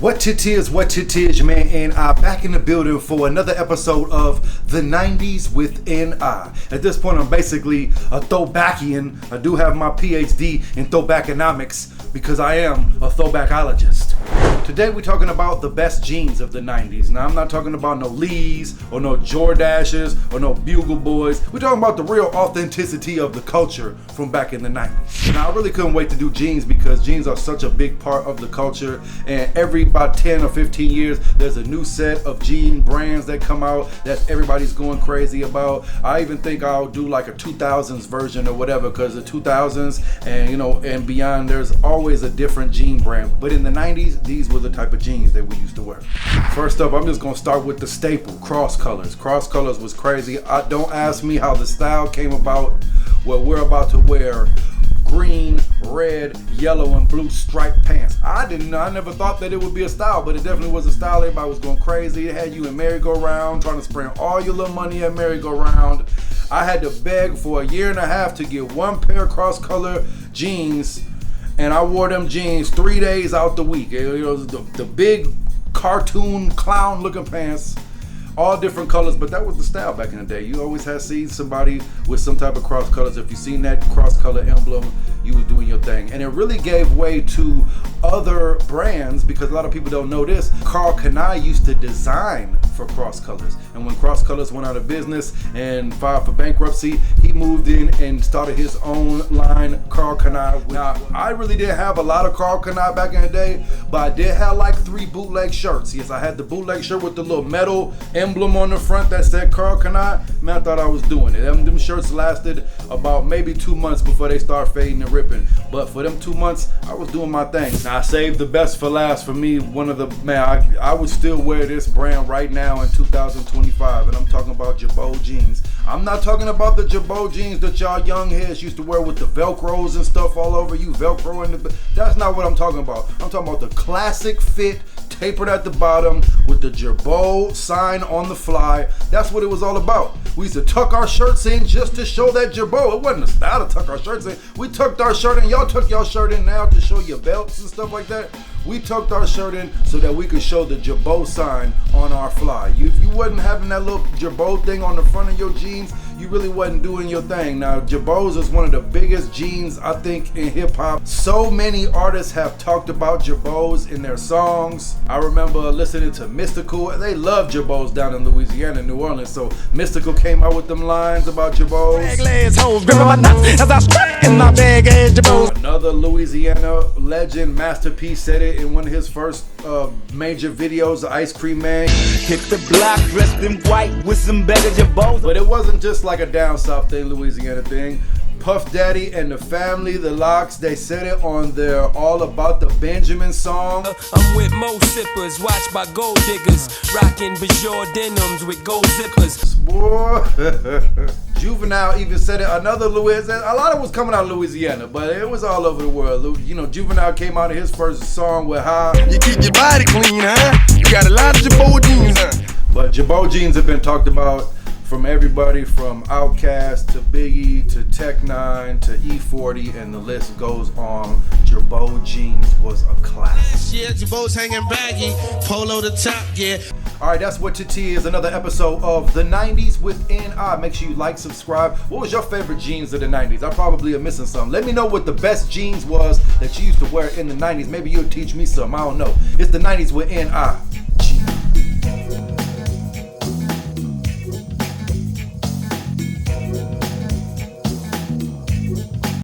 What it is, your man and I back in the building for another episode of the 90s with N.I. At this point, I'm basically a throwbackian. I do have my PhD in throwbackonomics because I am a throwbackologist. Today we're talking about the best jeans of the 90s. Now I'm not talking about no Lees or no Jordashes or no Bugle Boys. We're talking about the real authenticity of the culture from back in the 90s. Now I really couldn't wait to do jeans because jeans are such a big part of the culture, and every about 10 or 15 years there's a new set of jean brands that come out that everybody's going crazy about. I even think I'll do like a 2000s version or whatever, because the 2000s and beyond there's always a different jean brand, but in the 90s these were the type of jeans that we used to wear. First up, I'm just gonna start with the staple, cross colors. Cross colors was crazy. Don't ask me how the style came about. Well, we're about to wear green, red, yellow, and blue striped pants. I never thought that it would be a style, but it definitely was a style. Everybody was going crazy. It had you in merry-go-round, trying to spend all your little money at merry-go-round. I had to beg for a year and a half to get one pair of cross-color jeans, and I wore them jeans 3 days out the week. It was the big cartoon clown looking pants, all different colors, but that was the style back in the day. You always had seen somebody with some type of cross colors. If you seen that cross color emblem, you was doing your thing. And it really gave way to other brands, because a lot of people don't know this. Karl Kani used to design for cross colors, and when cross colors went out of business and filed for bankruptcy, he moved in and started his own line, Karl Kani. Now, I really didn't have a lot of Karl Kani back in the day, but I did have like 3 bootleg shirts. Yes, I had the bootleg shirt with the little metal emblem on the front that said Karl Kani. Man, I thought I was doing it. Them shirts lasted about maybe 2 months before they start fading and ripping, but for them 2 months I was doing my thing. Now I saved the best for last. For me, I would still wear this brand right now in 2025, and I'm talking about Girbaud jeans. I'm not talking about the Girbaud jeans that y'all young heads used to wear with the Velcros and stuff all over you, Velcro in the. That's not what I'm talking about. I'm talking about the classic fit, tapered at the bottom with the Girbaud sign on the fly. That's what it was all about. We used to tuck our shirts in just to show that Girbaud. It wasn't a style to tuck our shirts in. We tucked our shirt in. Y'all tuck your shirt in now to show your belts and stuff like that. We tucked our shirt in so that we could show the Girbaud sign on our fly. If you wasn't having that little Girbaud thing on the front of your jeans, you really wasn't doing your thing. Now, Girbaud is one of the biggest jeans, I think, in hip-hop. So many artists have talked about Girbaud in their songs. I remember listening to Mystical. They love Girbaud down in Louisiana, New Orleans. So Mystical came out with them lines about Girbaud. Another Louisiana legend, Master P, said it in one of his first major videos, the Ice Cream Man. Hit the block dressed in white with some better Girbaud. But it wasn't just like a down south thing, Louisiana thing. Puff Daddy and the family, the Locks, they said it on their All About the Benjamin song. I'm with Mo Sippers, watched by gold diggers, rocking Girbaud denims with gold zippers. Boy. Juvenile even said it. Another Louisiana. A lot of it was coming out of Louisiana, but it was all over the world. You know, Juvenile came out of his first song with "How You keep your body clean, huh? You got a lot of Girbaud jeans, huh? But Girbaud jeans have been talked about from everybody from Outkast to Biggie to Tech 9 to E40, and the list goes on. Girbaud jeans was a classic. Yeah, Girbaud's hanging baggy, polo the top, yeah. Alright, that's what it is. Another episode of the 90s with N.I. Make sure you like, subscribe. What was your favorite jeans of the 90s? I probably am missing some. Let me know what the best jeans was that you used to wear in the 90s. Maybe you'll teach me some. I don't know. It's the 90s with N.I.